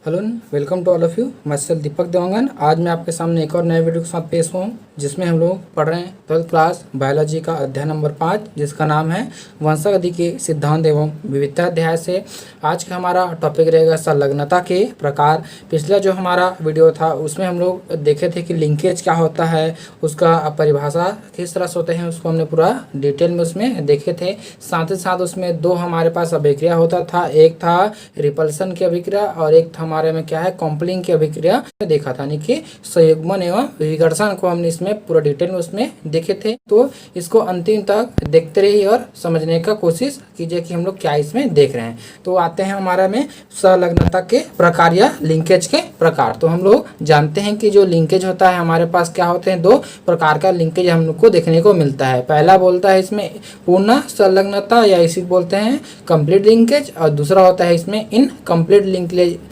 Hello, welcome to all of you. मैं self Deepak Dewangan. आज मैं आपके सामने एक और नए वीडियो के साथ पेश हुआ हूँ, जिसमें हम लोग पढ़ रहे हैं 12th क्लास बायोलॉजी का अध्याय नंबर 5, जिसका नाम है वंशावली के सिद्धांत एवं विविधता अध्याय से। आज का हमारा टॉपिक रहेगा संलग्नता के प्रकार। पिछला जो हमारा वीडियो था उसमें हम लोग देखे थे कि लिंकेज क्या होता है, उसका परिभाषा किस तरह से होते हैं, उसको हमने पूरा डिटेल में उसमें देखे थे। साथ ही साथ उसमें दो हमारे पास अभिक्रिया होता था, एक था रिपल्सन की अभिक्रिया और एक था हमारे में क्या है कॉम्पलिंग की अभिक्रिया देखा था, यानी कि संयुग्मन एवं विकर्षण को हमने इसमें पूरा डिटेल में उसमें देखे थे। तो इसको अंतिम तक देखते रहिए और समझने का कोशिश कीजिए कि हम लोग क्या इसमें देख रहे हैं। तो आते हैं हमारे में संलग्नता के प्रकार या लिंकेज के प्रकार। तो हम लोग जानते हैं कि जो लिंकेज होता है हमारे पास क्या होते हैं, दो प्रकार का लिंकेज हम लोग को देखने को मिलता है। पहला बोलता है इसमें पूर्ण संलग्नता या इसी बोलते हैं कंप्लीट लिंकेज, और दूसरा होता है इसमें इनकम्प्लीट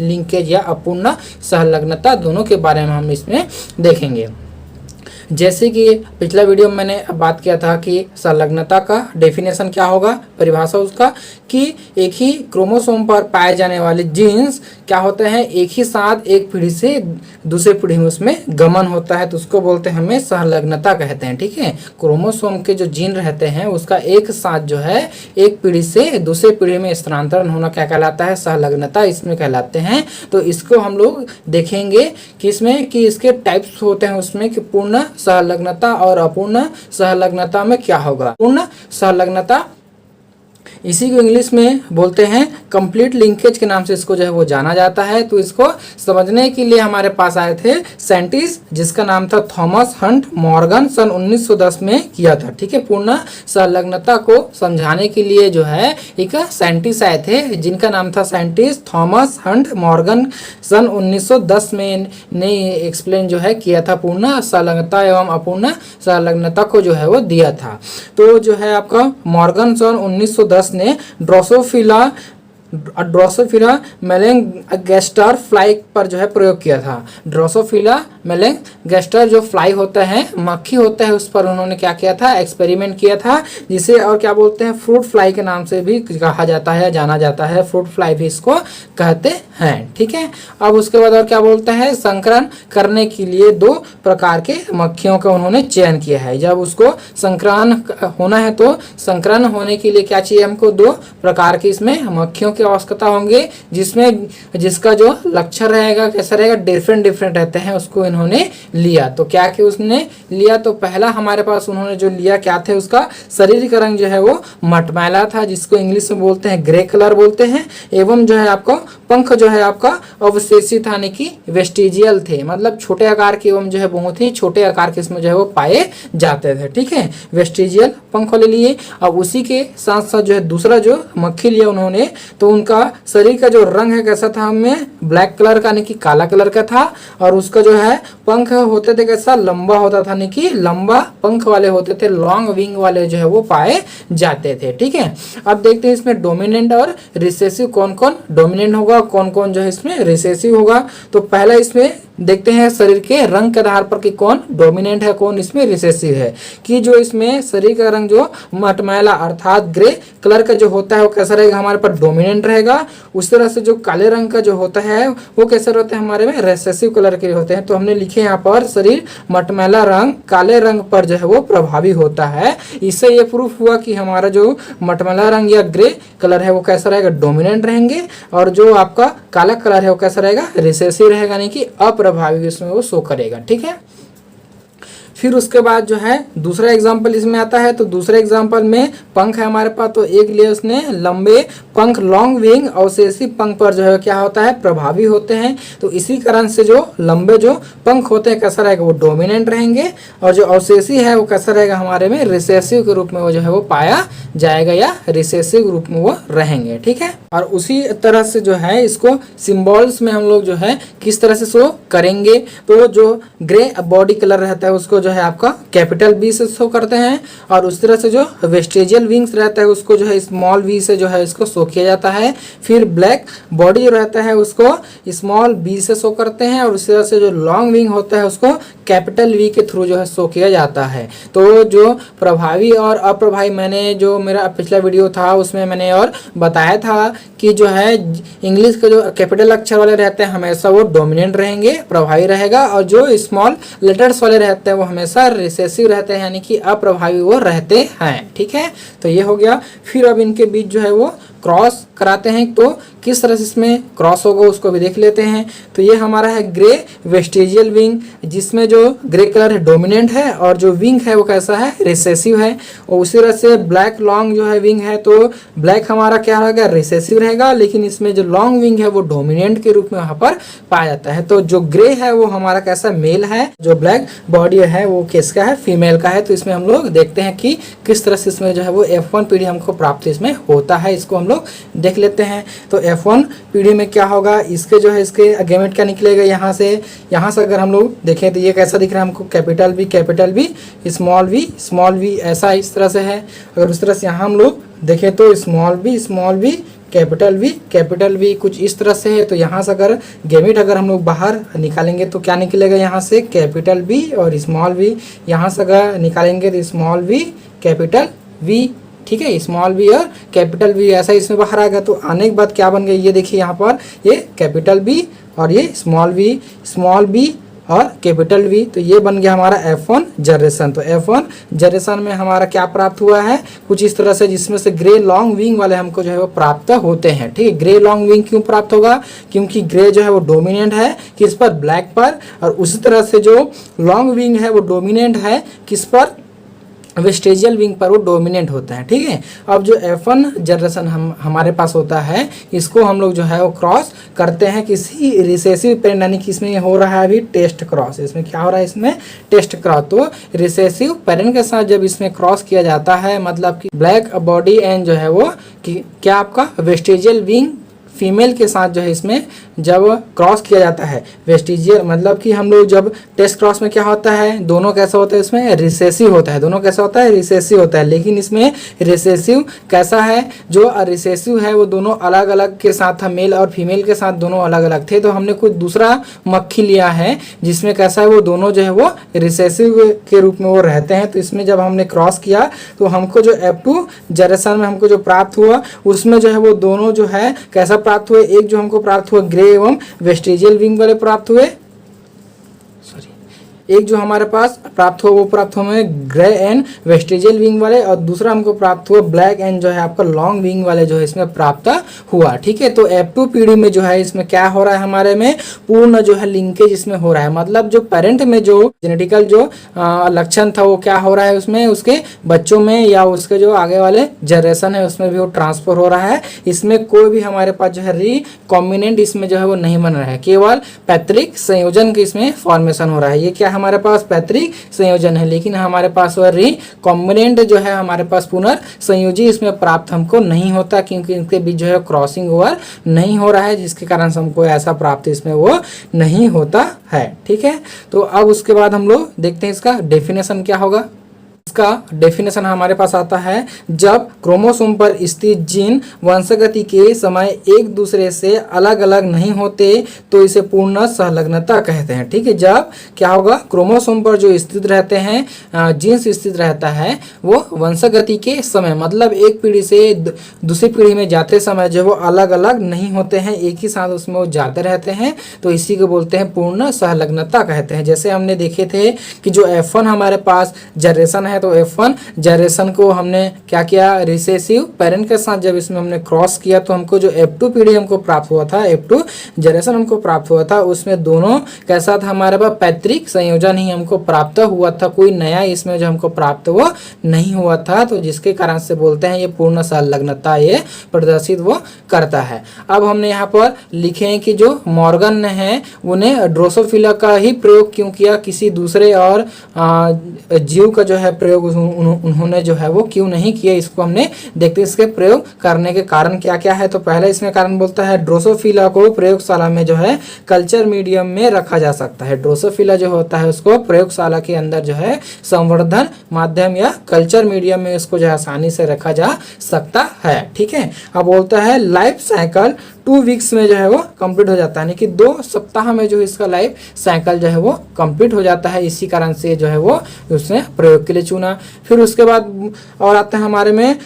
लिंकेज या अपूर्ण संलग्नता। दोनों के बारे में हम इसमें देखेंगे। जैसे कि पिछला वीडियो में मैंने बात किया था कि संलग्नता का डेफिनेशन क्या होगा, परिभाषा उसका, कि एक ही क्रोमोसोम पर पाए जाने वाले जीन्स क्या होते हैं, एक ही साथ एक पीढ़ी से दूसरे पीढ़ी में उसमें गमन होता है, तो उसको बोलते हैं हमें संलग्नता कहते हैं। ठीक है, क्रोमोसोम के जो जीन रहते हैं उसका एक साथ जो है एक पीढ़ी से दूसरे पीढ़ी में स्थानांतरण होना क्या कहलाता है, संलग्नता इसमें कहलाते हैं। तो इसको हम लोग देखेंगे कि इसमें कि इसके टाइप्स होते हैं उसमें कि पूर्ण संलग्नता और अपूर्ण संलग्नता में क्या होगा। पूर्ण संलग्नता इसी को इंग्लिश में बोलते हैं कंप्लीट लिंकेज के नाम से इसको जो है वो जाना जाता है। तो इसको समझने के लिए हमारे पास आए थे साइंटिस्ट जिसका नाम था थॉमस हंट मॉर्गन, सन 1910 में किया था। ठीक है, पूर्ण संलग्नता को समझाने के लिए जो है एक साइंटिस्ट आए थे जिनका नाम था साइंटिस्ट थॉमस हंट मॉर्गन, सन 1910 में ने एक्सप्लेन जो है किया था, पूर्ण संलग्नता एवं अपूर्ण संलग्नता को जो है वो दिया था। तो जो है आपका मॉर्गन सन 1910 ने ड्रोसोफिला मेलेंगेस्टर फ्लाई पर जो है प्रयोग किया था। ड्रोसोफिला मेलेंगेस्टर जो फ्लाई होता है, मक्खी होता है, उस पर उन्होंने क्या किया था, एक्सपेरिमेंट किया था, जिसे और क्या बोलते हैं फ्रूट फ्लाई के नाम से भी कहा जाता है, जाना जाता है, फ्रूट फ्लाई भी इसको कहते हैं। ठीक है, अब उसके बाद और क्या बोलते हैं, संकरण करने के लिए दो प्रकार के मक्खियों का उन्होंने चयन किया है। जब उसको संकरण होना है तो संकरण होने के लिए क्या चाहिए हमको, दो प्रकार की इसमें मक्खियों की आवश्यकता होंगे, जिसका जो लक्षण रहेगा कैसा रहेगा, डिफरेंट रहते हैं, उसको इन्होंने लिया। तो क्या कि उसने लिया, तो पहला हमारे पास उन्होंने जो लिया क्या थे, उसका शरीर का रंग जो है वो मटमैला था, जिसको इंग्लिश में बोलते हैं ग्रे कलर बोलते हैं, एवं जो है आपको पंख जो है आपका अवशेषी था, यानी कि वेस्टिजियल थे, मतलब छोटे आकार के एवं जो है बहुत ही छोटे आकार के इसमें जो है वो पाए जाते थे। ठीक है, वेस्टिजियल पंख वाले लिए। अब उसी के साथ साथ जो है दूसरा जो मक्खी लिया उन्होंने, तो उनका शरीर का जो रंग है कैसा था, हमें ब्लैक कलर का, यानी कि काला कलर का था, और उसका जो है पंख होते थे कैसा, लंबा होता था, यानी कि लंबा पंख वाले होते थे, लॉन्ग विंग वाले जो है वो पाए जाते थे। ठीक है, अब देखते हैं इसमें डोमिनेंट और रिसेसिव कौन कौन डोमिनेंट होगा, कौन कौन जो है इसमें रिसेसिव होगा। तो पहला इसमें देखते हैं शरीर के रंग के आधार पर कि कौन डोमिनेंट है, कौन इसमें रिसेसिव है। कि जो इसमें शरीर का रंग जो मटमैला अर्थात ग्रे कलर का जो होता है वो कैसा रहेगा, हमारे पास डोमिनेंट रहेगा। उस तरह से जो काले रंग का जो होता है वो कैसा रहता है, हमारे में रिसेसिव कलर के होते हैं। तो हमने लिखे यहाँ पर शरीर मटमैला रंग काले रंग पर जो है वो प्रभावी होता है। इससे ये प्रूफ हुआ कि हमारा जो मटमैला रंग या ग्रे कलर है वो कैसा रहेगा, डोमिनेंट रहेंगे, और जो आपका काला कलर है वो कैसा रहेगा, रिसेसिव रहेगा, यानी कि अप्रभावी इसमें वो शो करेगा। ठीक है, फिर उसके बाद जो है दूसरा एग्जाम्पल इसमें आता है। तो दूसरे एग्जाम्पल में पंख है हमारे पास, तो एक लिए उसने लंबे पंख लॉन्ग विंग अवशेषी पंख पर जो है क्या होता है, प्रभावी होते हैं। तो इसी कारण से जो लंबे जो पंख होते हैं कैसा रहेगा, वो डोमिनेंट रहेंगे, और जो अवशेषी है वो कैसा रहेगा, हमारे में रिसेसिव के रूप में वो जो है वो पाया जाएगा, या रिसेसिव रूप में वो रहेंगे। ठीक है, और उसी तरह से जो है इसको सिंबल्स में हम लोग जो है किस तरह से शो करेंगे। तो जो ग्रे बॉडी कलर रहता है उसको जो है आपका कैपिटल बी से शो करते हैं, और उस तरह से जो वेस्टेजियल विंग्स रहता है उसको जो है स्मॉल वी से जो है इसको शो किया जाता है। फिर ब्लैक बॉडी जो रहता है उसको स्मॉल बी से शो करते हैं, और उस तरह से जो लॉन्ग विंग होता है उसको कैपिटल वी के थ्रू जो है शो किया जाता है। तो जो प्रभावी और अप्रभावी, मैंने जो मेरा पिछला वीडियो था उसमें मैंने और बताया था कि जो है इंग्लिश के जो कैपिटल अक्षर वाले रहते हैं हमेशा वो डोमिनेंट रहेंगे, प्रभावी रहेगा, और जो स्मॉल लेटर्स वाले रहते हैं वो हमेशा रिसेसिव रहते हैं, यानी कि अप्रभावी वो रहते हैं। ठीक है, तो ये हो गया। फिर अब इनके बीच जो है वो क्रॉस कराते हैं, तो किस तरह से इसमें क्रॉस होगा उसको भी देख लेते हैं। तो ये हमारा है ग्रे वेस्टेजियल विंग, जिसमें जो ग्रे कलर है डोमिनेंट है और जो विंग है वो कैसा है, रिसेसिव है। और उसी तरह से ब्लैक लॉन्ग जो है विंग है, तो ब्लैक हमारा क्या रहेगा, रिसेसिव रहेगा, लेकिन इसमें जो लॉन्ग विंग है वो डोमिनेंट के रूप में वहां पर पाया जाता है। तो जो ग्रे है वो हमारा कैसा, मेल है, जो ब्लैक बॉडी है वो किसका है, फीमेल का है। तो इसमें हम लोग देखते हैं कि किस तरह से इसमें जो है वो F1 पीढ़ी हमको प्राप्त इसमें होता है, इसको हम लोग देख लेते हैं। तो F1 पीढ़ी में क्या होगा, इसके जो है इसके गैमेट क्या निकलेगा, यहाँ से अगर हम लोग देखें तो ये कैसा दिख रहा है हमको, कैपिटल बी स्मॉल वी ऐसा इस तरह से है। अगर उस तरह से यहाँ हम लोग देखें तो स्मॉल बी कैपिटल वी कुछ इस तरह से है। तो यहाँ से अगर गैमेट अगर हम लोग बाहर निकालेंगे तो क्या निकलेगा, यहाँ से कैपिटल बी और स्मॉल वी, यहाँ से अगर निकालेंगे तो स्मॉल वी कैपिटल वी। ठीक है, स्मॉल बी और कैपिटल बी ऐसा इसमें बाहर आ गया। तो आने के बाद क्या बन गया, ये देखिए यहाँ पर ये कैपिटल बी और ये स्मॉल बी और कैपिटल वी, तो ये बन गया हमारा F1 जनरेशन। तो F1 जनरेशन में हमारा क्या प्राप्त हुआ है, कुछ इस तरह से, जिसमें से ग्रे लॉन्ग विंग वाले हमको जो है वो प्राप्त होते हैं। ठीक है, ग्रे लॉन्ग विंग क्यों प्राप्त होगा, क्योंकि ग्रे जो है वो डोमिनेंट है किस पर, ब्लैक पर, और उसी तरह से जो लॉन्ग विंग है वो डोमिनेंट है किस पर, वेस्टेजियल विंग पर वो डोमिनेंट होता है। ठीक है, अब जो F1 जनरेशन हमारे पास होता है, इसको हम लोग जो है वो क्रॉस करते हैं किसी रिसेसिव पेरेंट, यानी कि इसमें हो रहा है अभी टेस्ट क्रॉस। इसमें क्या हो रहा है, इसमें टेस्ट क्रॉस। तो रिसेसिव पेरेंट के साथ जब इसमें क्रॉस किया जाता है, मतलब कि ब्लैक बॉडी एंड जो है वो क्या आपका वेस्टेजियल विंग फीमेल के साथ जो है इसमें जब क्रॉस किया जाता है, वेस्टिजियल मतलब कि हम लोग जब टेस्ट क्रॉस में क्या होता है, दोनों कैसा होता है, इसमें रिसेसिव होता है, दोनों कैसा होता है, रिसेसिव होता है। लेकिन इसमें रिसेसिव कैसा है, जो रिसेसिव है वो दोनों अलग अलग के साथ था, मेल और फीमेल के साथ दोनों अलग अलग थे। तो हमने कुछ दूसरा मक्खी लिया है जिसमें कैसा है, वो दोनों जो है वो रिसेसिव के रूप में वो रहते हैं। तो इसमें जब हमने क्रॉस किया तो हमको जो F2 जनरेशन में हमको जो प्राप्त हुआ, उसमें जो है वो दोनों जो है कैसा प्राप्त हुए, एक जो हमको प्राप्त हुआ ग्रे एवं वेस्टेजियल विंग वाले प्राप्त हुए, एक जो हमारे पास प्राप्त हुआ वो प्राप्त हुआ ग्रे एंड वेस्टेजियल विंग वाले, और दूसरा हमको प्राप्त हुआ ब्लैक एंड जो है आपका लॉन्ग विंग वाले जो है इसमें प्राप्त हुआ। ठीक है, तो F2 पीढ़ी में जो है इसमें क्या हो रहा है, हमारे में पूर्ण जो है लिंकेज इसमें हो रहा है। मतलब जो पेरेंट में जो जेनेटिकल जो लक्षण था वो क्या हो रहा है, उसमें उसके बच्चों में या उसके जो आगे वाले जनरेशन है उसमें भी वो ट्रांसफर हो रहा है। इसमें कोई भी हमारे पास जो है रिकॉम्बिनेंट इसमें जो है वो नहीं बन रहा है, केवल पैतृक संयोजन के इसमें फॉर्मेशन हो रहा है। ये क्या हमारे पास पैतृक संयोजन है, लेकिन हमारे पास वह रिकॉम्बिनेंट जो है हमारे पास पुनर्संयोजी इसमें प्राप्त हमको नहीं होता, क्योंकि इनके बीच जो है क्रॉसिंग ओवर नहीं हो रहा है, जिसके कारण से हमको ऐसा प्राप्त इसमें वो नहीं होता है। ठीक है, तो अब उसके बाद हम लोग देखते हैं इसका डेफिनेशन क्या होगा। इसका डेफिनेशन हमारे पास आता है, जब क्रोमोसोम पर स्थित जीन वंशगति के समय एक दूसरे से अलग अलग नहीं होते तो इसे पूर्ण संलग्नता कहते हैं। ठीक है, जब क्या होगा, क्रोमोसोम पर जो स्थित रहते हैं, जीन्स स्थित रहता है, वो वंशगति के समय मतलब एक पीढ़ी से दूसरी पीढ़ी में जाते समय जो वो अलग अलग नहीं होते हैं, एक ही साथ उसमें वो जाते रहते हैं, तो इसी को बोलते हैं पूर्ण संलग्नता कहते हैं। जैसे हमने देखे थे कि जो F1 हमारे पास जनरेशन है, तो F1 जनरेशन को हमने क्या किया, रिसेसिव पेरेंट के साथ जब इसमें हमने क्रॉस किया तो हमको जो F2 पीढ़ी हमको प्राप्त हुआ था, F2 जनरेशन हमको प्राप्त हुआ था, उसमें दोनों कैसा था, हमारे पास पैतृक संयोजन ही हमको प्राप्त हुआ था, कोई नया इसमें जो हमको प्राप्त हुआ नहीं हुआ था। तो जिसके कारण से बोलते हैं ये पूर्ण संलग्नता ये प्रदर्शित वो करता है। अब हमने यहाँ पर लिखे हैं कि जो मॉर्गन ने है उन्हें ड्रोसोफिला का ही प्रयोग क्यों किया, किसी दूसरे और जीव का जो है प्रयोग उन्होंने जो है वो क्यों नहीं किया, इसको हमने देखते हैं। इसके प्रयोग करने के कारण क्या क्या है। तो पहला इसमें कारण बोलता है ड्रोसोफिला को प्रयोगशाला में जो है कल्चर मीडियम में रखा जा सकता है। ड्रोसोफिला जो होता है उसको प्रयोगशाला के अंदर जो है संवर्धन माध्यम या कल्चर मीडियम में इसको जो है आसानी से रखा जा सकता है। ठीक है। अब बोलता है लाइफ साइकिल 2 वीक्स में जो है वो कंप्लीट हो जाता है, यानी कि 2 सप्ताह में जो इसका लाइफ साइकिल जो है वो कंप्लीट हो जाता है। इसी कारण से जो है वो उसने प्रयोग के लिए चुना। फिर उसके बाद और आता है हमारे में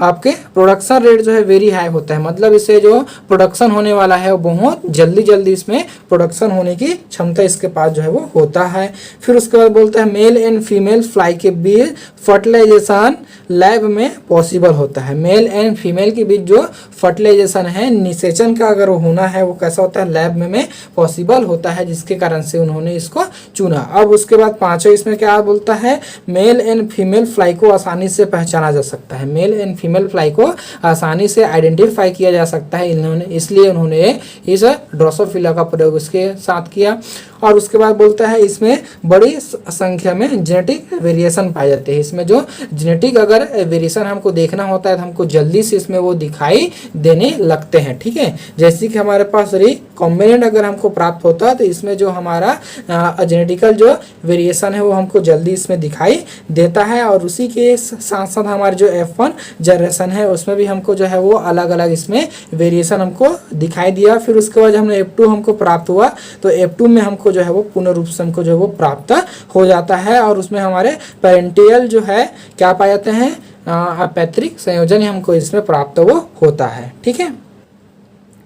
आपके प्रोडक्शन रेट जो है वेरी हाई होता है, मतलब इससे जो प्रोडक्शन होने वाला है वो बहुत जल्दी जल्दी इसमें प्रोडक्शन होने की क्षमता इसके पास जो है वो होता है। फिर उसके बाद बोलता है मेल एंड फीमेल फ्लाई के बीच फर्टिलाइजेशन लैब में पॉसिबल होता है। मेल एंड फीमेल के बीच जो फर्टिलाइजेशन है, निषेचन का अगर होना है वो कैसा होता है, लैब में पॉसिबल होता है, जिसके कारण से उन्होंने इसको चुना। अब उसके बाद पांचों इसमें क्या बोलता है, मेल एंड फीमेल फ्लाई को आसानी से पहचाना जा सकता है। मेल एंड फीमेल फ्लाई को आसानी से आइडेंटिफाई किया जा सकता है, इसलिए उन्होंने इस ड्रोसोफिला का प्रयोग इसके साथ किया। और उसके बाद बोलता है इसमें बड़ी संख्या में जेनेटिक वेरिएशन पाए जाते हैं। इसमें जो जेनेटिक अगर वेरिएशन हमको देखना होता है तो हमको जल्दी से इसमें वो दिखाई देने लगते हैं। ठीक है। जैसे कि हमारे पास रिकॉम्बिनेंट अगर हमको प्राप्त होता है तो इसमें जो हमारा जेनेटिकल जो वेरिएशन है वो हमको जल्दी इसमें दिखाई देता है। और उसी के साथ साथ हमारे जो F1 जनरेशन है उसमें भी हमको जो है वो अलग अलग इसमें वेरिएशन हमको दिखाई दिया। फिर उसके बाद हमने F2 हमको प्राप्त हुआ, तो F2 में हमको जो है वो पूर्ण रूप से हमको जो है वो प्राप्त हो जाता है। और उसमें हमारे पेरेंटियल जो है क्या पाए जाते हैं, पैतृक संयोजन हमको इसमें प्राप्त वो होता है। ठीक है,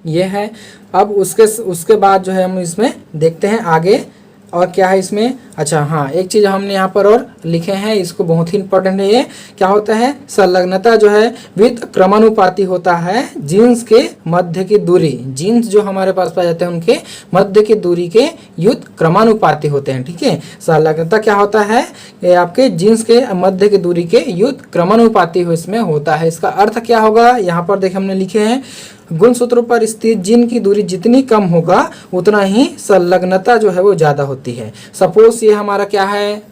ये है। अब उसके बाद जो है हम इसमें देखते हैं आगे और क्या है इसमें। अच्छा हाँ, एक चीज़ हमने यहाँ पर और लिखे हैं, इसको बहुत ही इंपॉर्टेंट है। ये क्या होता है, संलग्नता जो है विद क्रमानुपाती होता है जीन्स के मध्य की दूरी। जीन्स जो हमारे पास पाए जाते हैं उनके मध्य की दूरी के युद्ध क्रमानुपाती होते हैं। ठीक है, संलग्नता क्या होता है, ये आपके जीन्स के मध्य की दूरी के युद्ध क्रमानुपाती इसमें होता है। इसका अर्थ क्या होगा, यहाँ पर देखिए हमने लिखे हैं, गुणसूत्रों पर स्थित जीन की दूरी जितनी कम होगा उतना ही संलग्नता जो है वो ज़्यादा होती है। सपोज ये हमारा क्या है,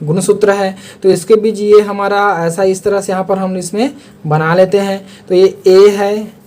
गुणसूत्र है, तो इसके बीच ये हमारा ऐसा इस तरह से यहाँ पर हम इसमें बना लेते हैं। तो ये A है,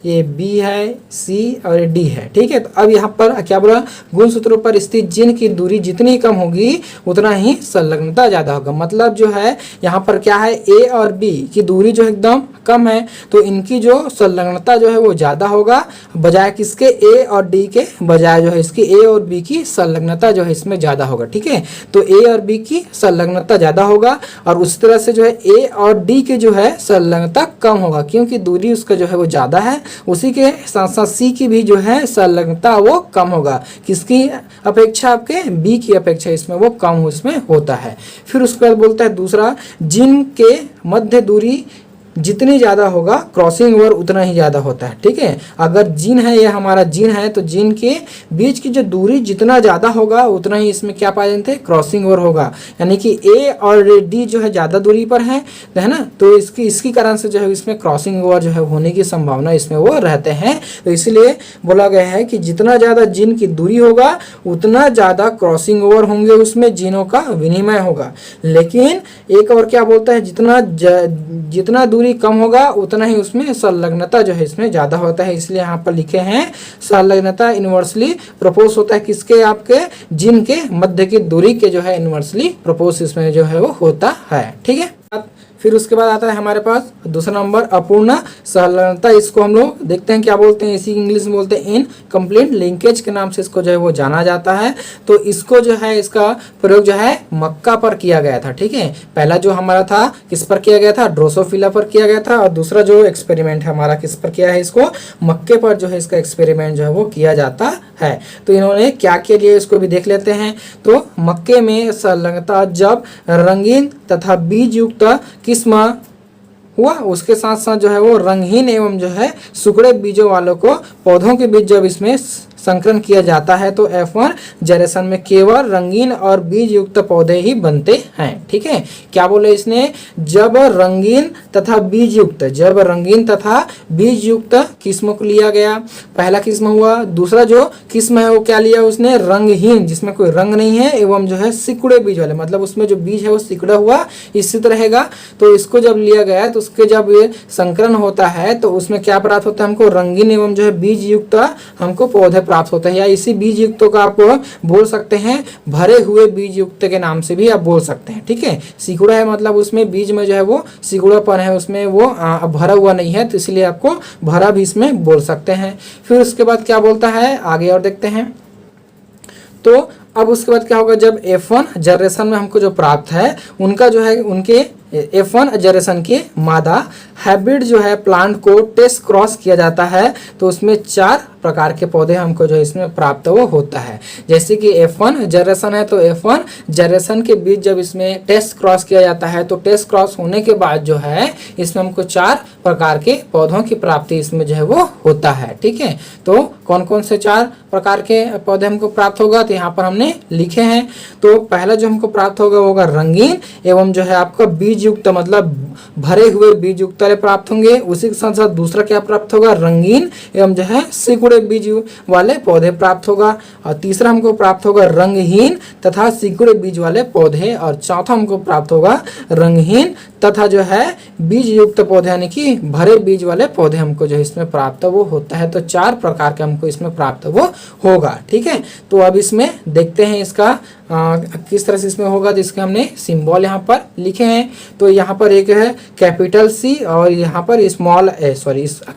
ये B है, C और ये D है। ठीक है, तो अब यहाँ पर क्या बोला, गुणसूत्रों पर स्थित जीन की दूरी जितनी कम होगी उतना ही संलग्नता ज़्यादा होगा। मतलब जो है यहाँ पर क्या है, A और B की दूरी जो एकदम कम है तो इनकी जो संलग्नता जो है वो ज़्यादा होगा, बजाय किसके, A और D के बजाय जो है इसकी A और B की संलग्नता जो है इसमें ज़्यादा होगा। ठीक है, तो A और B की संलग्नता ज़्यादा होगा और उस तरह से जो है A और D के जो है संलग्नता कम होगा, क्योंकि दूरी उसका जो है वो ज़्यादा है। उसी के साथ साथ C की भी जो है संलग्नता वो कम होगा, किसकी अपेक्षा, आपके B की अपेक्षा इसमें वो कम उसमें होता है। फिर उसके बाद बोलता है दूसरा, जीन के मध्य दूरी जितनी ज़्यादा होगा क्रॉसिंग ओवर उतना ही ज़्यादा होता है। ठीक है, अगर जीन है, ये हमारा जीन है, तो जीन के बीच की जो दूरी जितना ज़्यादा होगा उतना ही इसमें क्या पाए जाते हैं, क्रॉसिंग ओवर होगा। यानी कि A और D जो है ज़्यादा दूरी पर है ना, तो इसकी कारण से जो है इसमें क्रॉसिंग ओवर जो है होने की संभावना इसमें वो रहते हैं। तो इसलिए बोला गया है कि जितना ज़्यादा जीन की दूरी होगा उतना ज़्यादा क्रॉसिंग ओवर होंगे, उसमें जीनों का विनिमय होगा। लेकिन एक और क्या बोलता है, जितना दूरी कम होगा उतना ही उसमें संलग्नता जो है इसमें ज़्यादा होता है। इसलिए यहाँ पर लिखे हैं संलग्नता इनवर्सली प्रोपोर्स होता है किसके, आपके जीन के मध्य की दूरी के जो है इनवर्सली प्रोपोर्स इसमें जो है वो होता है। ठीक है, फिर उसके बाद आता है हमारे पास दूसरा नंबर अपूर्ण संलग्नता। इसको हम लोग देखते हैं क्या बोलते हैं, इसी इंग्लिश में बोलते हैं इनकम्प्लीट लिंकेज के नाम से इसको जो है वो जाना जाता है। तो इसको जो है इसका प्रयोग जो है मक्का पर किया गया था। ठीक है, पहला जो हमारा था किस पर किया गया था, ड्रोसोफिला पर किया गया था, और दूसरा जो एक्सपेरिमेंट है हमारा किस पर किया है, इसको मक्के पर जो है इसका एक्सपेरिमेंट जो है वो किया जाता है। तो इन्होंने क्या के लिए इसको भी देख लेते हैं। तो मक्के में संलग्नता जब रंगीन तथा बीज युक्त किस्म हुआ, उसके साथ साथ जो है वो रंगहीन एवं जो है सुकड़े बीजों वालों को पौधों के बीच जब इसमें संकरण किया जाता है तो F1 जनरेशन में केवल रंगीन और बीज युक्त पौधे ही बनते हैं। ठीक है, क्या बोले इसने, जब रंगीन तथा बीज युक्त किस्मों को लिया गया, पहला किस्म हुआ। दूसरा जो किस्म है वो क्या लिया उसने, रंगहीन, जिसमें कोई रंग नहीं है एवं जो है सिकुड़े बीज वाले, मतलब उसमें जो बीज है वो सिकुड़ा हुआ स्थित रहेगा। तो इसको जब लिया गया तो उसके जब ये संकरण होता है तो उसमें क्या प्राप्त होता है हमको, रंगीन एवं जो है बीज युक्त हमको पौधे प्राप्त होते हैं, या इसी बीज युक्तों का आप बोल सकते हैं भरे हुए बीज युक्त के नाम से भी आप बोल सकते हैं। ठीक है, सिकुड़ा है मतलब उसमें बीज में जो है वो सिकुड़ापन है, उसमें वो भरा हुआ नहीं है, तो इसलिए आपको भरा भी इसमें बोल सकते हैं। फिर उसके बाद क्या बोलता है आगे और देखते हैं। तो अब उसके बाद क्या होगा, जब F1 जनरेशन में हमको जो प्राप्त है उनका जो है, उनके F1 जनरेशन की मादा हाइब्रिड जो है प्लांट को टेस्ट क्रॉस किया जाता है तो उसमें 4 प्रकार के पौधे हमको जो इसमें प्राप्त वो होता है। जैसे कि F1 जनरेशन है तो F1 जनरेशन के बीच जब इसमें टेस्ट क्रॉस किया जाता है तो टेस्ट क्रॉस होने के बाद जो है इसमें हमको 4 प्रकार के पौधों की प्राप्ति इसमें जो है वो होता है। ठीक है, तो कौन कौन से 4 प्रकार के पौधे हमको प्राप्त होगा, तो यहाँ पर हमने लिखे हैं। तो पहला जो हमको प्राप्त होगा वो होगा रंगीन एवं जो है आपका बीज युक्त, मतलब भरे हुए बीज युक्त वाले प्राप्त होंगे। उसी के साथ साथ दूसरा क्या प्राप्त होगा, रंगीन एवं जो है सिकुड़े बीज वाले पौधे प्राप्त होगा। और तीसरा हमको प्राप्त होगा रंगहीन तथा सिकुड़े बीज वाले पौधे। और चौथा हमको प्राप्त होगा रंगहीन तथा जो है बीज युक्त पौधे, यानी कि भरे बीज वाले पौधे हमको जो इसमें प्राप्त वो होता है। तो 4 प्रकार के हमको इसमें प्राप्त वो होगा। ठीक है, तो अब इसमें देखते हैं इसका किस तरह से इसमें होगा, जिसके हमने सिंबल यहाँ पर लिखे हैं। तो यहाँ पर एक है कैपिटल C और यहाँ पर स्मॉल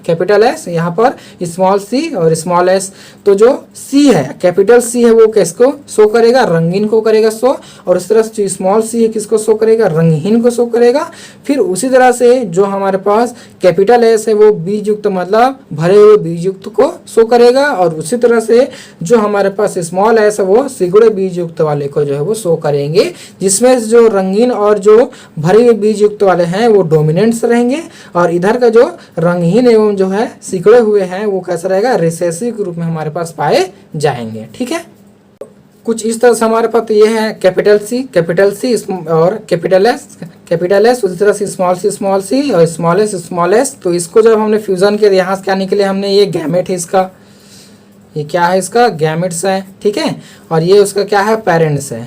कैपिटल S, यहाँ पर स्मॉल C और स्मॉल s। तो जो C है, कैपिटल C है, वो किसको शो करेगा, रंगीन को करेगा शो, और उस तरह से जो स्मॉल C है किसको शो करेगा, रंगहीन को शो करेगा। फिर उसी तरह से जो हमारे पास कैपिटल S है वो बीज युक्त, मतलब भरे हुए बीज युक्त को शो करेगा, और उसी तरह से जो हमारे पास स्मॉल s है वो सिकुड़े बीज युक्त वाले को जो है वो शो करेंगे, जिसमें जो रंगीन और जो भरे हुए बीज युक्त वाले हैं वो डोमिनेंट्स रहेंगे, और इधर का जो रंगहीन एवं जो है सिकुड़े हुए हैं वो कैसा रहेगा, रिसेसिव के रूप में हमारे पास पाए जाएंगे। ठीक है, कुछ इस तरह से हमारे पास ये है कैपिटल C और कैपिटल S, उसी तरह से स्मॉल c और स्मॉल s। तो इसको जब हमने फ्यूजन किया यहाँ से क्या निकले, हमने ये गैमेट है इसका, ये क्या है इसका, गैमेट्स है। ठीक है, और ये उसका क्या है, पेरेंट्स है।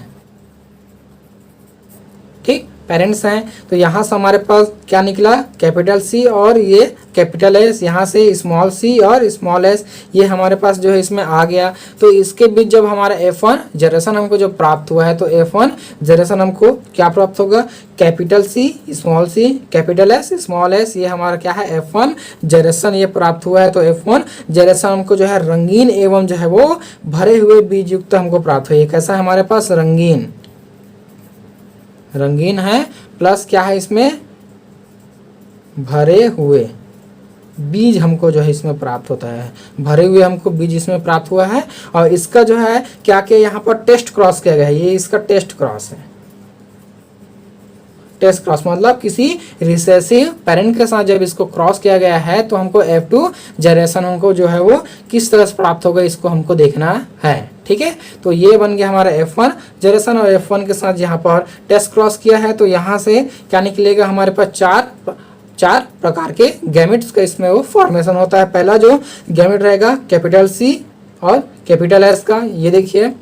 ठीक, पेरेंट्स हैं। तो यहाँ से हमारे पास क्या निकला, कैपिटल C और ये कैपिटल S, यहाँ से स्मॉल c और स्मॉल s, ये हमारे पास जो है इसमें आ गया। तो इसके बीच जब हमारा F1 जनरेशन हमको जो प्राप्त हुआ है तो F1 जनरेशन हमको क्या प्राप्त होगा, capital C small c capital S small s, ये हमारा क्या है F1 जनरेशन ये प्राप्त हुआ है। तो F1 जनरेशन हमको जो है रंगीन एवं जो है वो भरे हुए बीज युक्त हमको प्राप्त हुआ है। कैसा है हमारे पास, रंगीन है, प्लस क्या है इसमें, भरे हुए बीज हमको जो है इसमें प्राप्त होता है, भरे हुए हमको बीज इसमें प्राप्त हुआ है। और इसका जो है क्या क्या यहाँ पर टेस्ट क्रॉस किया गया है, ये इसका टेस्ट क्रॉस है। टेस्ट क्रॉस मतलब किसी रिसेसिव पेरेंट के साथ जब इसको क्रॉस किया गया है तो हमको F2 जनरेशन हमको जो है वो किस तरह से प्राप्त होगा, इसको हमको देखना है। ठीक है, तो ये बन गया हमारा F1 जनरेशन, और F1 के साथ यहाँ पर टेस्ट क्रॉस किया है तो यहाँ से क्या निकलेगा, हमारे पास 4 प्रकार के गैमेट्स का इसमें वो फॉर्मेशन होता है। पहला जो गैमेट रहेगा कैपिटल C और कैपिटल S का, ये देखिए।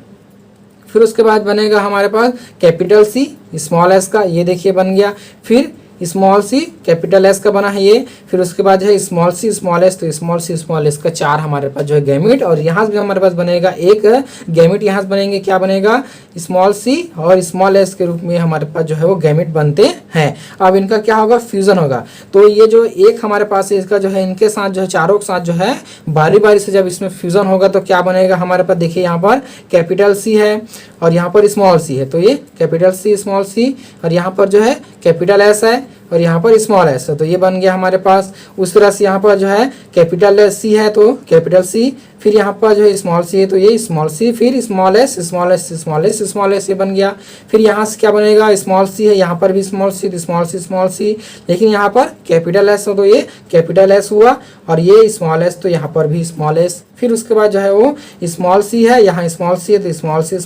फिर उसके बाद बनेगा हमारे पास कैपिटल C स्मॉल s का, ये देखिए बन गया। फिर स्मॉल c कैपिटल S का बना है ये। फिर उसके बाद है स्मॉल c स्मॉल s, तो स्मॉल c स्मॉल s का 4 हमारे पास जो है गैमेट। और यहाँ से भी हमारे पास बनेगा एक गैमेट, यहाँ से बनेंगे, क्या बनेगा, स्मॉल c और स्मॉल s के रूप में हमारे पास जो है वो गैमेट बनते हैं। अब इनका क्या होगा, फ्यूजन होगा। तो ये जो एक हमारे पास है इसका जो है इनके साथ जो है चारों के साथ जो है बारी बारी से जब इसमें फ्यूजन होगा तो क्या बनेगा हमारे पास, देखिए यहाँ पर कैपिटल C है और यहाँ पर स्मॉल c है, तो ये कैपिटल C स्मॉल c, और यहाँ पर जो है कैपिटल S है और यहाँ पर स्मॉल s है, तो ये बन गया हमारे पास। उस तरह से यहाँ पर जो है कैपिटल C है तो कैपिटल C फिर यहाँ पर जो है स्मॉल सी है तो ये स्मॉल सी, फिर small S small S small S small S, ये बन गया। फिर यहाँ से क्या बनेगा, स्मॉल सी है, यहाँ पर भी स्मॉल सी, स्मॉल सी, लेकिन यहाँ पर कैपिटल एस हो तो ये कैपिटल एस हुआ, और ये स्मॉल एस तो यहाँ पर भी स्मॉल एस। फिर उसके बाद जो है वो स्मॉल सी है, यहाँ स्मॉल सी है तो स्मॉल सी,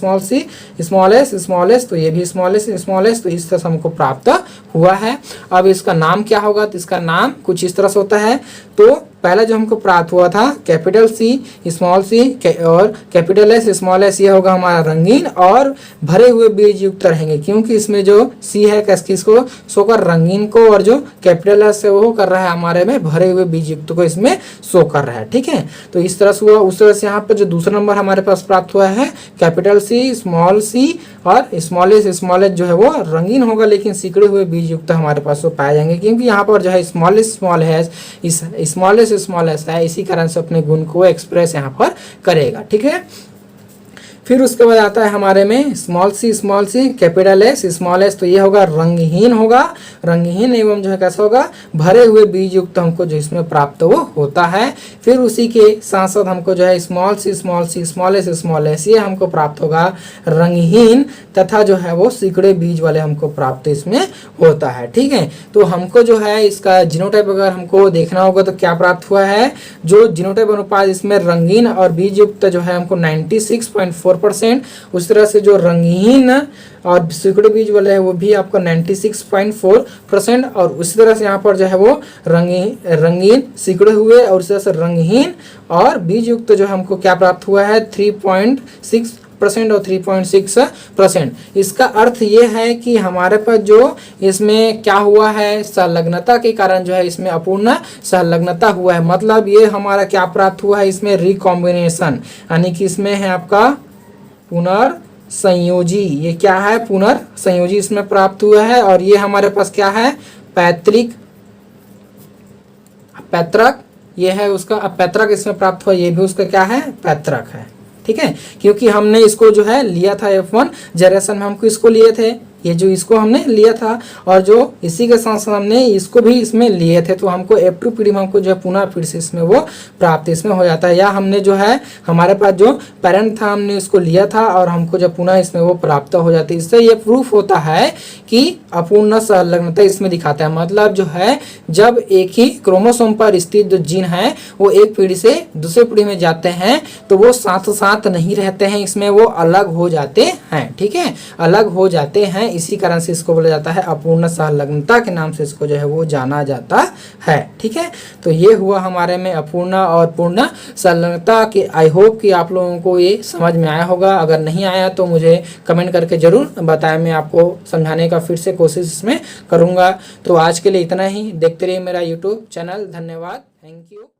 स्मॉल एस तो ये भी स्मॉल एस, तो इस तरह से हमको प्राप्त हुआ है। अब इसका नाम क्या होगा, तो इसका नाम कुछ इस तरह से होता है। तो पहला जो हमको प्राप्त हुआ था कैपिटल सी स्मॉल सी और कैपिटल एस स्मॉल एस, ये होगा हमारा रंगीन और भरे हुए बीज युक्त रहेंगे, क्योंकि इसमें जो सी है किसको शो कर, रंगीन को, और जो कैपिटल एस है वो कर रहा है हमारे में भरे हुए बीज युक्त को इसमें शो कर रहा है। ठीक है, तो इस तरह से हुआ। उस तरह से यहाँ पर जो दूसरा नंबर हमारे पास प्राप्त हुआ है कैपिटल सी और स्मॉल एस जो है वो रंगीन होगा, लेकिन सिकड़े हुए बीज युक्त हमारे पास वो पाए जाएंगे, क्योंकि यहाँ पर जो है स्मॉल एस है, इसी कारण से अपने गुण को एक्सप्रेस यहाँ पर करेगा। ठीक है, फिर उसके बाद आता है हमारे में small C capital S small S, तो ये होगा रंगहीन एवं जो है कैसा होगा, भरे हुए बीज युक्त हमको जो इसमें प्राप्त वो होता है। फिर उसी के साथ साथ हमको जो है स्मॉल सी स्मॉल एस ये हमको प्राप्त होगा रंगहीन, तथा जो है वो सिकड़े बीज वाले हमको प्राप्त इसमें होता है। ठीक है, तो हमको जो है इसका जीनोटाइप अगर हमको देखना होगा तो क्या प्राप्त हुआ है, जो जीनोटाइप अनुपात इसमें रंगीन और बीज युक्त जो है हमको 96.4%, उस तरह से जो रंगीन और सिकड़े बीज वाले है वो भी आपका 96.4%, और उसी तरह से यहाँ पर जो है वो रंगीन सिकड़े हुए और उसी तरह से रंगहीन और बीज युक्त जो हमको क्या प्राप्त हुआ है 3.6% और 3.6%। इसका अर्थ ये है कि हमारे पास जो इसमें क्या हुआ है, संलग्नता के कारण जो है इसमें अपूर्ण संलग्नता हुआ है, मतलब ये हमारा क्या प्राप्त हुआ है इसमें रिकॉम्बिनेशन, यानी कि इसमें है आपका पुनर्संयोजी, ये क्या है पुनर्संयोजी इसमें प्राप्त हुआ है। और ये हमारे पास क्या है पैतृक, ये है उसका पैतृक इसमें प्राप्त हुआ, ये भी उसका क्या है पैतृक है। ठीक है, क्योंकि हमने इसको जो है लिया था F1 जनरेशन में, हमको इसको लिए थे, ये जो इसको हमने लिया था, और जो इसी के साथ साथ हमने इसको भी इसमें लिए थे, तो हमको F2 पीढ़ी में हमको जो है पुनः फिर से इसमें वो प्राप्त इसमें हो जाता है, या हमने जो है हमारे पास जो पेरेंट था हमने इसको लिया था और हमको जब पुनः इसमें वो प्राप्त हो जाती है। इससे ये प्रूफ होता है कि अपूर्ण संलग्नता इसमें दिखाता है, मतलब जो है जब एक ही क्रोमोसोम पर स्थित जो जीन है वो एक पीढ़ी से दूसरे पीढ़ी में जाते हैं तो वो साथ साथ नहीं रहते हैं, इसमें वो अलग हो जाते हैं। ठीक है, अलग हो जाते हैं, इसी कारण से इसको बोला जाता है अपूर्ण संलग्नता के नाम से इसको जो है वो जाना जाता है। ठीक है, तो ये हुआ हमारे में अपूर्ण और पूर्ण संलग्नता के। आई होप कि आप लोगों को ये समझ में आया होगा, अगर नहीं आया तो मुझे कमेंट करके जरूर बताएं, मैं आपको समझाने का फिर से कोशिश इसमें करूंगा। तो आज के लिए इतना ही, देखते रहिए मेरा यूट्यूब चैनल। धन्यवाद, थैंक यू।